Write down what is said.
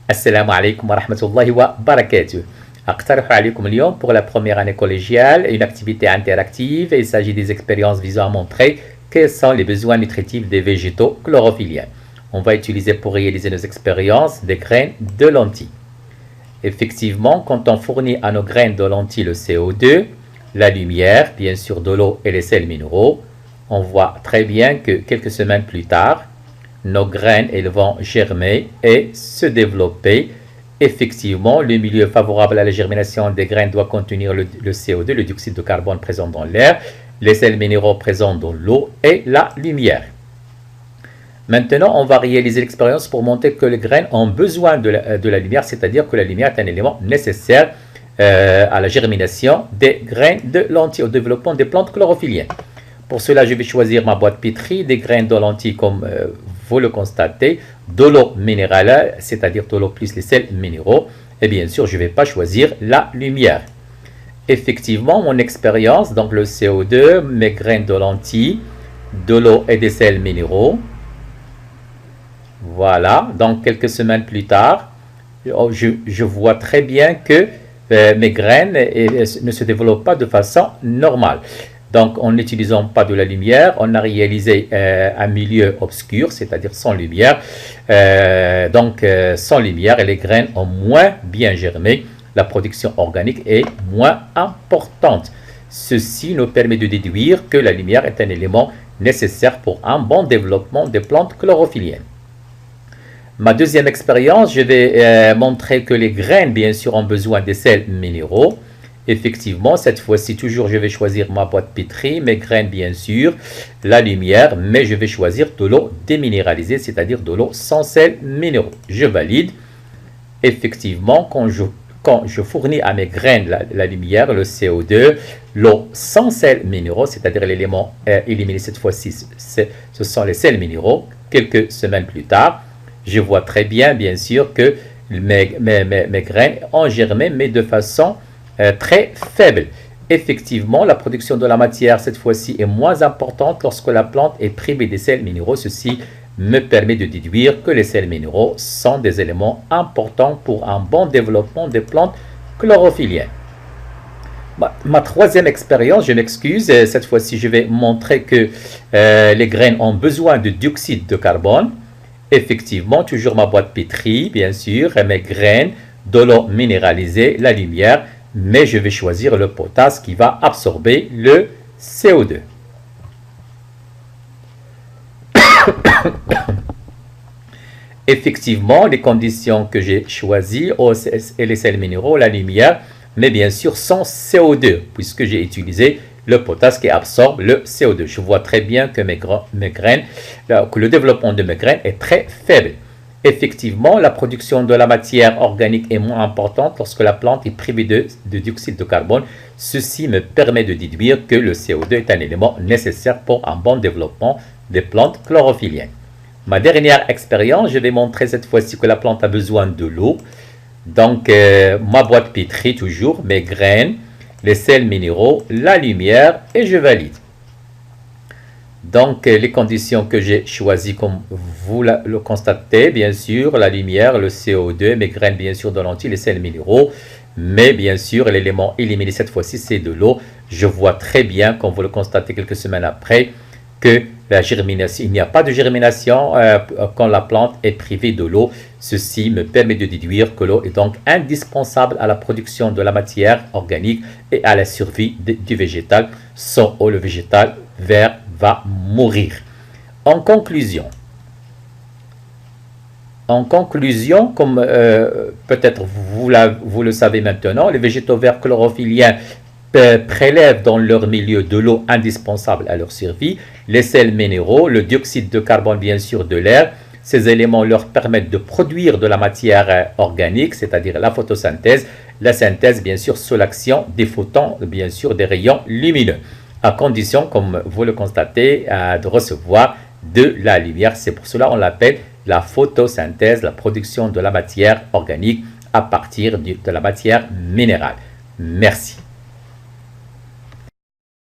Assalamu alaikum wa rahmatullahi wa barakatuh. أقترح عليكم اليوم pour la première année collégiale une activité interactive. Il s'agit des expériences visant à montrer quels sont les besoins nutritifs des végétaux chlorophylliens. On va utiliser pour réaliser nos expériences des graines de lentilles. Effectivement, quand on fournit à nos graines de lentilles le CO2, la lumière, bien sûr de l'eau et les sels minéraux, on voit très bien que quelques semaines plus tard, nos graines elles vont germer et se développer. Effectivement, le milieu favorable à la germination des graines doit contenir le CO2, le dioxyde de carbone présent dans l'air, les sels minéraux présents dans l'eau et la lumière. Maintenant, on va réaliser l'expérience pour montrer que les graines ont besoin de la lumière, c'est-à-dire que la lumière est un élément nécessaire à la germination des graines de lentilles, au développement des plantes chlorophylliennes. Pour cela, je vais choisir ma boîte pétrie, des graines de lentilles comme vous le constatez, de l'eau minérale, c'est-à-dire de l'eau plus les sels minéraux. Et bien sûr, je ne vais pas choisir la lumière. Effectivement, mon expérience, donc le CO2, mes graines de lentilles, de l'eau et des sels minéraux. Voilà, donc quelques semaines plus tard, je vois très bien que mes graines ne se développent pas de façon normale. Donc, en n'utilisant pas de la lumière, on a réalisé un milieu obscur, c'est-à-dire sans lumière. Sans lumière, et les graines ont moins bien germé. La production organique est moins importante. Ceci nous permet de déduire que la lumière est un élément nécessaire pour un bon développement des plantes chlorophylliennes. Ma deuxième expérience, je vais montrer que les graines, bien sûr, ont besoin des sels minéraux. Effectivement, cette fois-ci, toujours, je vais choisir ma boîte pétrie, mes graines, bien sûr, la lumière, mais je vais choisir de l'eau déminéralisée, c'est-à-dire de l'eau sans sels minéraux. Je valide. Effectivement, quand je fournis à mes graines la lumière, le CO2, l'eau sans sels minéraux, c'est-à-dire l'élément éliminé cette fois-ci, ce sont les sels minéraux, quelques semaines plus tard, je vois très bien sûr, que mes graines ont germé, mais de façon très faible. Effectivement, la production de la matière, cette fois-ci, est moins importante lorsque la plante est privée des sels minéraux. Ceci me permet de déduire que les sels minéraux sont des éléments importants pour un bon développement des plantes chlorophylliennes. Ma troisième expérience, je m'excuse, cette fois-ci, je vais montrer que les graines ont besoin de dioxyde de carbone. Effectivement, toujours ma boîte pétrie, bien sûr, mes graines, de l'eau minéralisée, la lumière, mais je vais choisir le potasse qui va absorber le CO2. Effectivement, les conditions que j'ai choisies, et les sels minéraux, la lumière, mais bien sûr sans CO2, puisque j'ai utilisé le potasse qui absorbe le CO2. Je vois très bien que que le développement de mes graines est très faible. Effectivement, la production de la matière organique est moins importante lorsque la plante est privée de dioxyde de carbone. Ceci me permet de déduire que le CO2 est un élément nécessaire pour un bon développement des plantes chlorophylliennes. Ma dernière expérience, je vais montrer cette fois-ci que la plante a besoin de l'eau. Donc, ma boîte pétrie toujours, mes graines, les sels minéraux, la lumière et je valide. Donc, les conditions que j'ai choisies, comme vous le constatez, bien sûr, la lumière, le CO2, mes graines, bien sûr, de lentilles, les sels minéraux, mais bien sûr, l'élément éliminé cette fois-ci, c'est de l'eau. Je vois très bien, comme vous le constatez quelques semaines après, que la germination, il n'y a pas de germination quand la plante est privée de l'eau. Ceci me permet de déduire que l'eau est donc indispensable à la production de la matière organique et à la survie du végétal. Sans eau, le végétal vert va mourir. En conclusion, comme peut-être vous le savez maintenant, les végétaux verts chlorophylliens prélèvent dans leur milieu de l'eau indispensable à leur survie, les sels minéraux, le dioxyde de carbone bien sûr de l'air. Ces éléments leur permettent de produire de la matière organique, c'est-à-dire la photosynthèse, la synthèse bien sûr sous l'action des photons, bien sûr des rayons lumineux, à condition, comme vous le constatez, de recevoir de la lumière. C'est pour cela qu'on l'appelle la photosynthèse, la production de la matière organique à partir de la matière minérale. Merci.